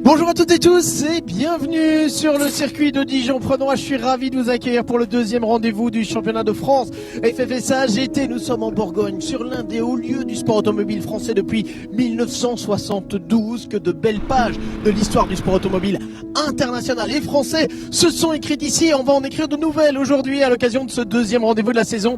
Bonjour à toutes et tous et bienvenue sur le circuit de Dijon-Prenois. Je suis ravi de vous accueillir pour le deuxième rendez-vous du championnat de France FFSA GT. Nous sommes en Bourgogne sur l'un des hauts lieux du sport automobile français depuis 1972. Que de belles pages de l'histoire du sport automobile international et français se sont écrites ici. On va en écrire de nouvelles aujourd'hui à l'occasion de ce deuxième rendez-vous de la saison.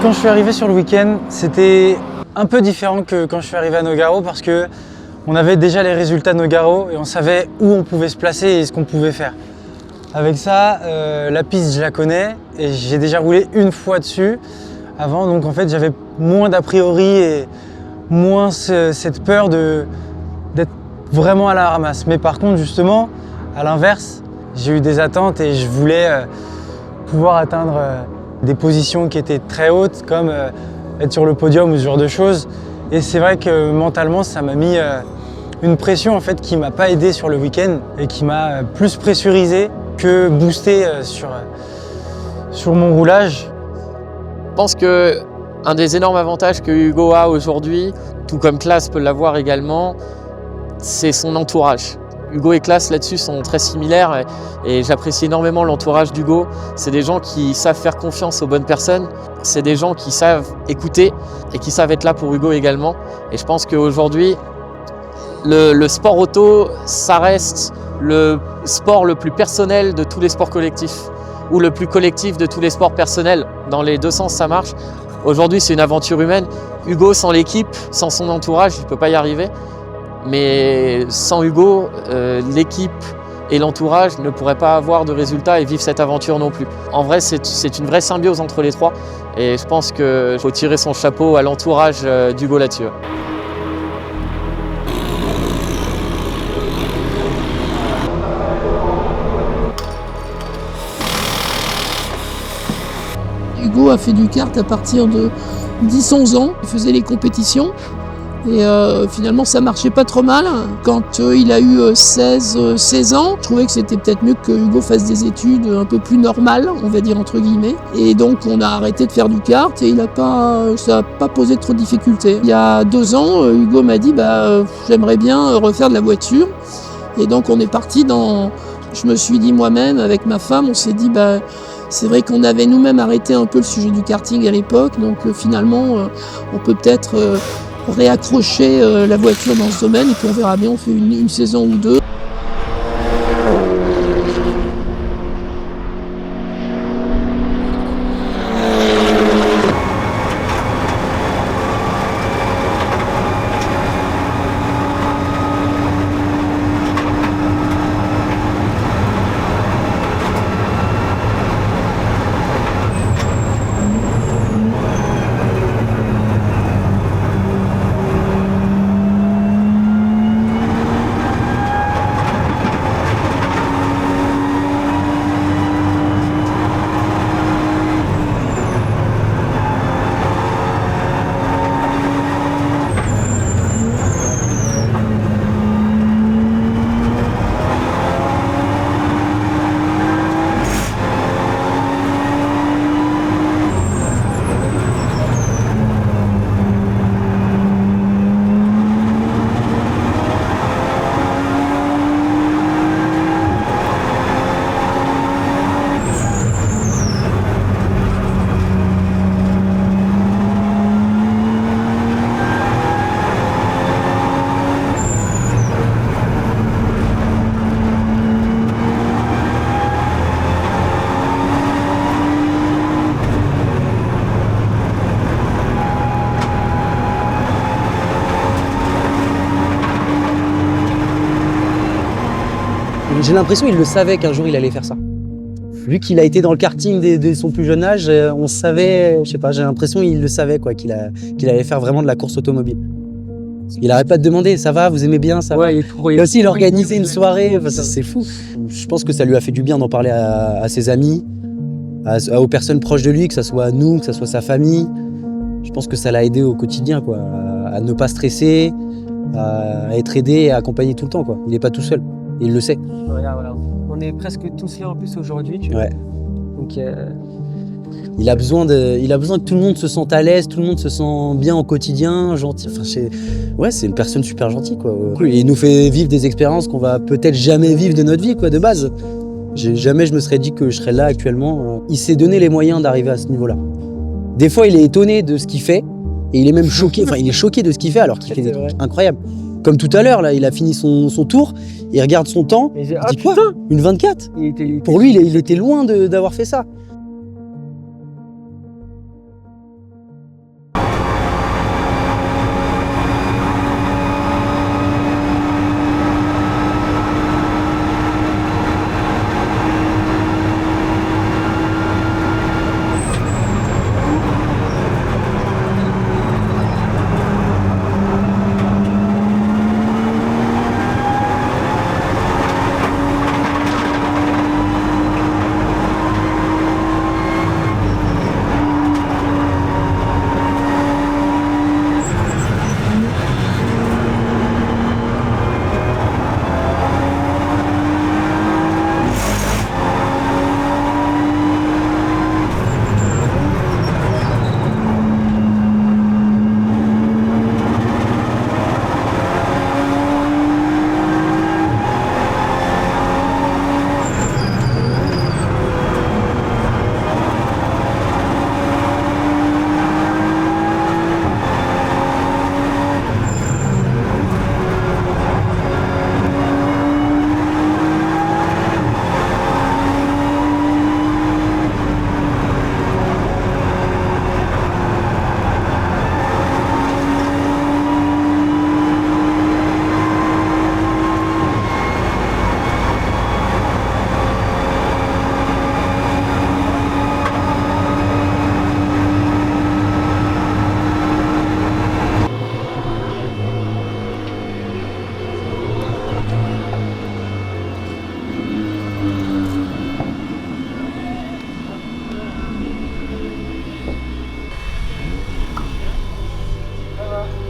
Quand je suis arrivé sur le week-end, c'était un peu différent que quand je suis arrivé à Nogaro parce que on avait déjà les résultats de Nogaro et on savait où on pouvait se placer et ce qu'on pouvait faire. Avec ça, la piste, je la connais et j'ai déjà roulé une fois dessus avant, donc en fait j'avais moins d'a priori et moins cette peur d'être vraiment à la ramasse. Mais par contre, justement, à l'inverse, j'ai eu des attentes et je voulais pouvoir atteindre des positions qui étaient très hautes, comme être sur le podium ou ce genre de choses. Et c'est vrai que mentalement, ça m'a mis une pression en fait, qui m'a pas aidé sur le week-end et qui m'a plus pressurisé que boosté sur mon roulage. Je pense qu'un des énormes avantages que Hugo a aujourd'hui, tout comme Claas peut l'avoir également, c'est son entourage. Hugo et Claas là-dessus sont très similaires et j'apprécie énormément l'entourage d'Hugo. C'est des gens qui savent faire confiance aux bonnes personnes, c'est des gens qui savent écouter et qui savent être là pour Hugo également. Et je pense qu'aujourd'hui, le sport auto, ça reste le sport le plus personnel de tous les sports collectifs ou le plus collectif de tous les sports personnels. Dans les deux sens, ça marche. Aujourd'hui, c'est une aventure humaine. Hugo, sans l'équipe, sans son entourage, il ne peut pas y arriver. Mais sans Hugo, l'équipe et l'entourage ne pourraient pas avoir de résultats et vivre cette aventure non plus. En vrai, c'est une vraie symbiose entre les trois et je pense qu'il faut tirer son chapeau à l'entourage d'Hugo là-dessus. Hugo a fait du kart à partir de 10-11 ans, il faisait les compétitions. Et finalement ça marchait pas trop mal. Quand il a eu 16 ans, je trouvais que c'était peut-être mieux que Hugo fasse des études un peu plus normales, on va dire entre guillemets. Et donc on a arrêté de faire du kart et ça n'a pas posé trop de difficultés. Il y a 2 ans, Hugo m'a dit j'aimerais bien refaire de la voiture. Et donc on est parti je me suis dit moi-même avec ma femme, on s'est dit c'est vrai qu'on avait nous-mêmes arrêté un peu le sujet du karting à l'époque, donc finalement on peut peut-être réaccrocher la voiture dans ce domaine et puis on verra bien, on fait une saison ou deux. j'ai l'impression qu'il le savait qu'un jour il allait faire ça. Vu qu'il a été dans le karting dès son plus jeune âge, on savait, je sais pas, j'ai l'impression qu'il le savait quoi, qu'il allait faire vraiment de la course automobile. Il n'arrête pas de demander, ça va, vous aimez bien, ça va. Et aussi il organisait une soirée, enfin, c'est fou. Je pense que ça lui a fait du bien d'en parler à ses amis, aux personnes proches de lui, que ce soit nous, que ce soit sa famille. Je pense que ça l'a aidé au quotidien, quoi, à ne pas stresser, à être aidé et accompagné tout le temps, quoi. Il n'est pas tout seul, et il le sait. Voilà. On est presque tous là en plus aujourd'hui. Ouais. Donc, il a besoin que tout le monde se sente à l'aise, tout le monde se sent bien au quotidien, gentil. Enfin, c'est une personne super gentille, quoi. Et il nous fait vivre des expériences qu'on va peut-être jamais vivre de notre vie, quoi, de base. Jamais je me serais dit que je serais là actuellement. Il s'est donné les moyens d'arriver à ce niveau-là. Des fois, il est étonné de ce qu'il fait et il est même choqué. Enfin, il est choqué de ce qu'il fait alors qu'il fait des trucs incroyables. Comme tout à l'heure, là, il a fini son tour, il regarde son temps, il dit quoi ? Une 24 ? Pour lui, il était loin d'avoir fait ça.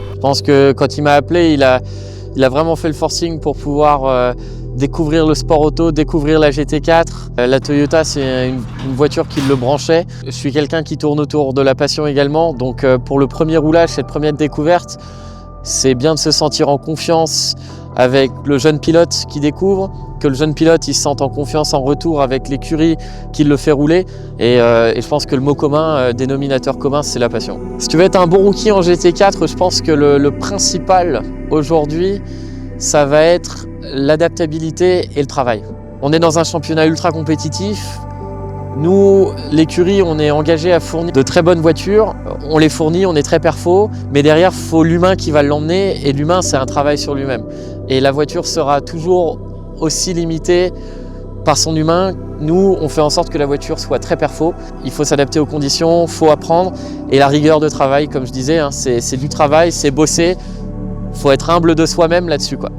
Je pense que quand il m'a appelé, il a vraiment fait le forcing pour pouvoir découvrir le sport auto, découvrir la GT4. La Toyota, c'est une voiture qui le branchait. Je suis quelqu'un qui tourne autour de la passion également, donc pour le premier roulage, cette première découverte, c'est bien de se sentir en confiance avec le jeune pilote qui découvre, que le jeune pilote il se sente en confiance en retour avec l'écurie qui le fait rouler. Et je pense que le mot commun, dénominateur commun, c'est la passion. Si tu veux être un bon rookie en GT4, je pense que le principal aujourd'hui, ça va être l'adaptabilité et le travail. On est dans un championnat ultra compétitif. Nous, l'écurie, on est engagé à fournir de très bonnes voitures. On les fournit, on est très perfo, mais derrière, il faut l'humain qui va l'emmener. Et l'humain, c'est un travail sur lui-même. Et la voiture sera toujours aussi limitée par son humain. Nous, on fait en sorte que la voiture soit très perfo. Il faut s'adapter aux conditions, il faut apprendre. Et la rigueur de travail, comme je disais, hein, c'est du travail, c'est bosser. Il faut être humble de soi-même là-dessus, quoi.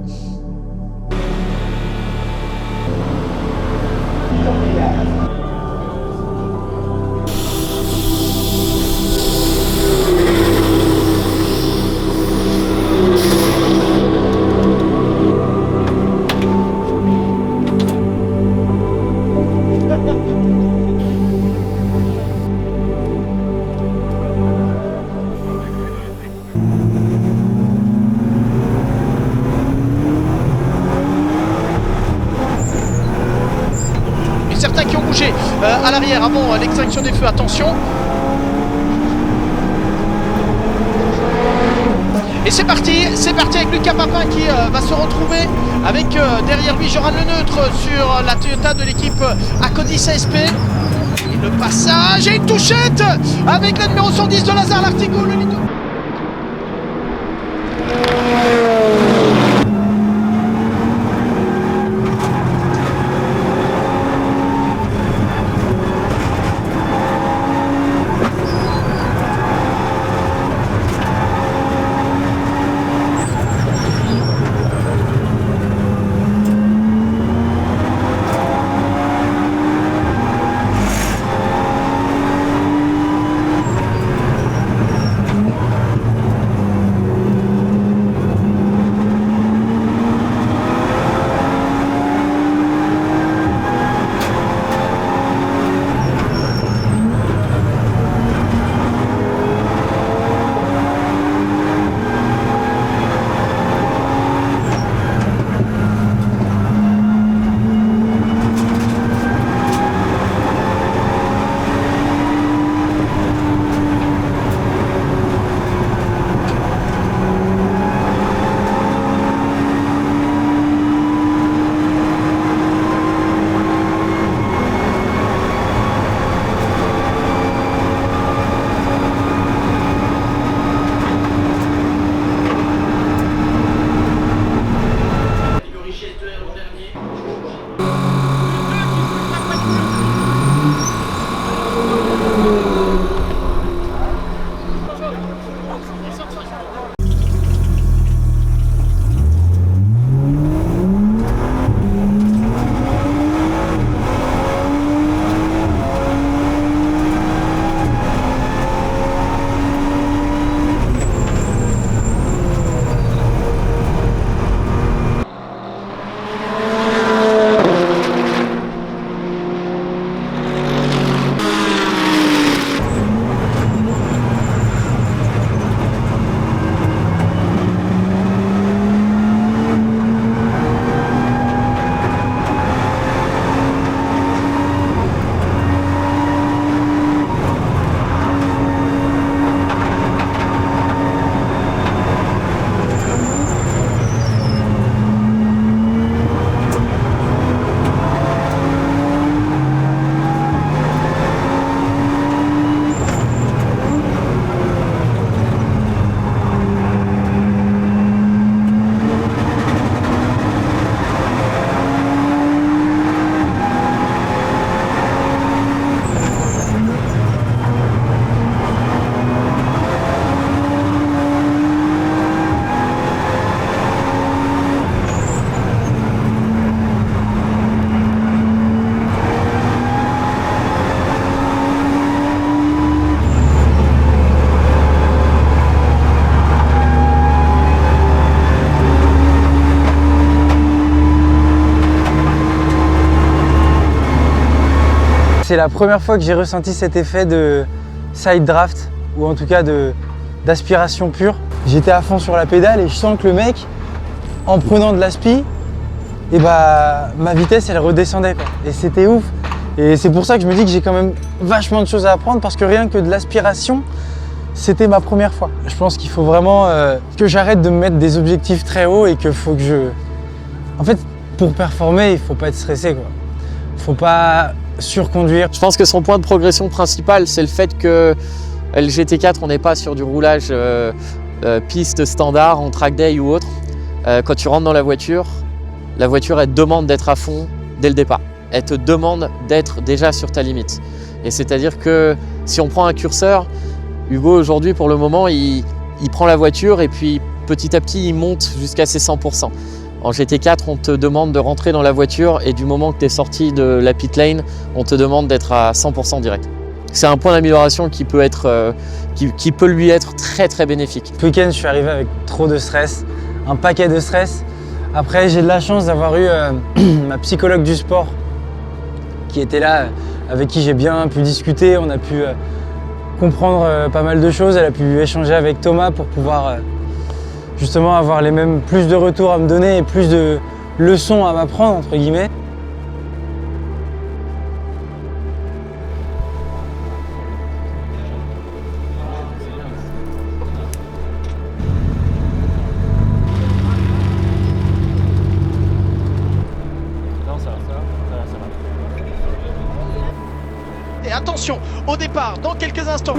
Certains qui ont bougé à l'arrière avant l'extinction des feux, attention. Et c'est parti avec Lucas Papin qui va se retrouver avec derrière lui Joran Leneutre sur la Toyota de l'équipe Akkodis ASP. Et le passage et une touchette avec le numéro 110 de Lazare Lartigot, le leader. c'est la première fois que j'ai ressenti cet effet de side draft, ou en tout cas d'aspiration pure. J'étais à fond sur la pédale et je sens que le mec, en prenant de l'aspi, et bah, ma vitesse elle redescendait quoi. Et c'était ouf. Et c'est pour ça que je me dis que j'ai quand même vachement de choses à apprendre, parce que rien que de l'aspiration, c'était ma première fois. Je pense qu'il faut vraiment que j'arrête de me mettre des objectifs très hauts et que faut que je... En fait, pour performer, il faut pas être stressé quoi. Faut pas surconduire. Je pense que son point de progression principal, c'est le fait que le GT4, on n'est pas sur du roulage piste standard en track day ou autre. Quand tu rentres dans la voiture, elle te demande d'être à fond dès le départ. Elle te demande d'être déjà sur ta limite. Et c'est-à-dire que si on prend un curseur, Hugo aujourd'hui pour le moment il prend la voiture et puis petit à petit il monte jusqu'à ses 100%. En GT4 on te demande de rentrer dans la voiture et du moment que tu es sorti de la pit lane, on te demande d'être à 100% direct. C'est un point d'amélioration qui peut lui être très très bénéfique. Ce week-end je suis arrivé avec trop de stress, un paquet de stress. Après j'ai de la chance d'avoir eu ma psychologue du sport qui était là, avec qui j'ai bien pu discuter, on a pu comprendre pas mal de choses, elle a pu échanger avec Thomas pour pouvoir justement avoir plus de retours à me donner et plus de leçons à m'apprendre entre guillemets. Et attention, au départ, dans quelques instants.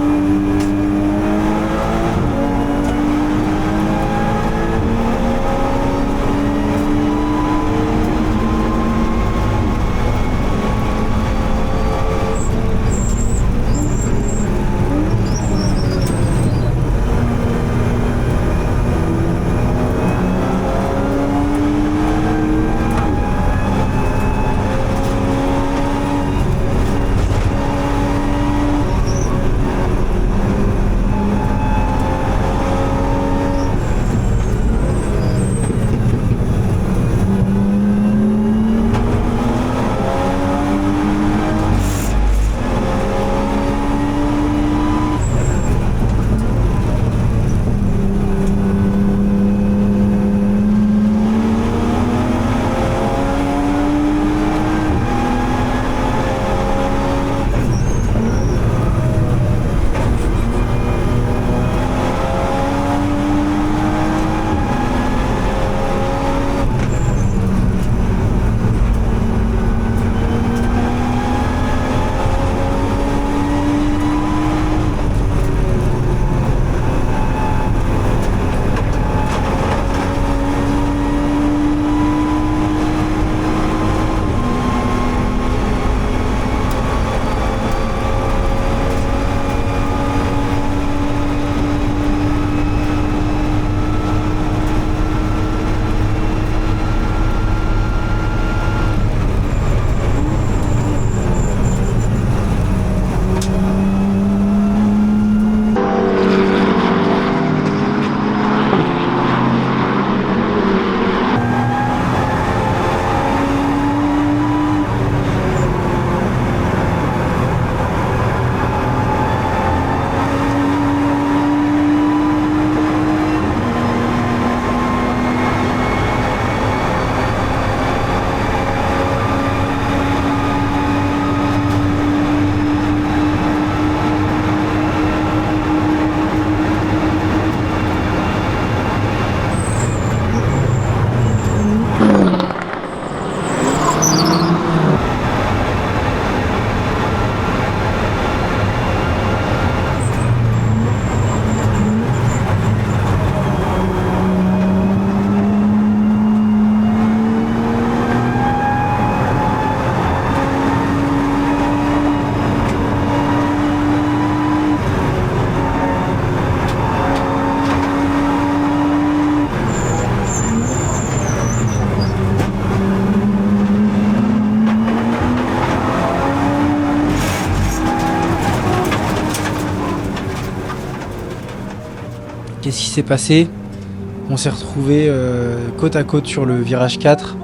Qu'est-ce qui s'est passé? On s'est retrouvés côte à côte sur le virage 4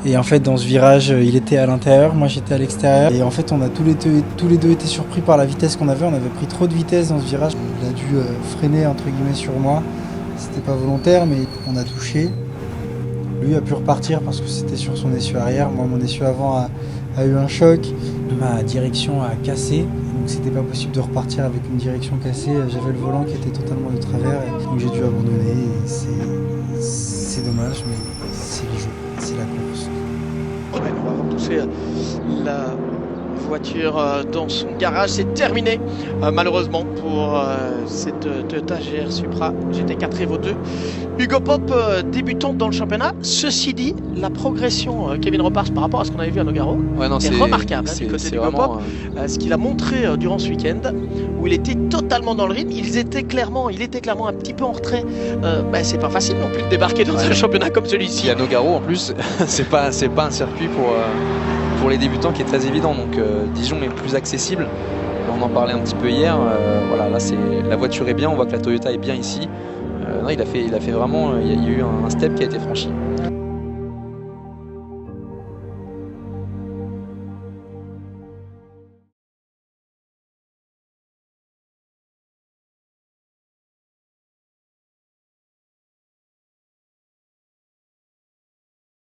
Et en fait, dans ce virage, il était à l'intérieur, moi j'étais à l'extérieur. Et en fait, on a tous les deux été surpris par la vitesse qu'on avait. On avait pris trop de vitesse dans ce virage. Il a dû freiner entre guillemets sur moi. C'était pas volontaire, mais on a touché. Lui a pu repartir parce que c'était sur son essieu arrière. Moi, mon essieu avant a eu un choc. Ma direction a cassé. Donc c'était pas possible de repartir avec une direction cassée. J'avais le volant qui était totalement de travers. Et donc j'ai dû abandonner. Et c'est dommage, mais c'est le jeu, c'est la course. Ouais, on va repousser la voiture dans son garage. C'est terminé malheureusement pour cette Toyota GR Supra GT4 Evo 2. Hugo Pop débutant dans le championnat. Ceci dit, la progression Kevin Repars par rapport à ce qu'on avait vu à Nogaro est remarquable du côté d'Hugo Pop. Ce qu'il a montré durant ce week-end où il était totalement dans le rythme. Il était clairement un petit peu en retrait. C'est pas facile non plus de débarquer dans un championnat comme celui-ci. Et à Nogaro en plus, c'est pas un circuit pour les débutants qui est très évident. Donc Dijon est plus accessible. On en parlait un petit peu hier. Voilà, là la voiture est bien. On voit que la Toyota est bien ici. Non, il a fait vraiment. Il y a eu un step qui a été franchi.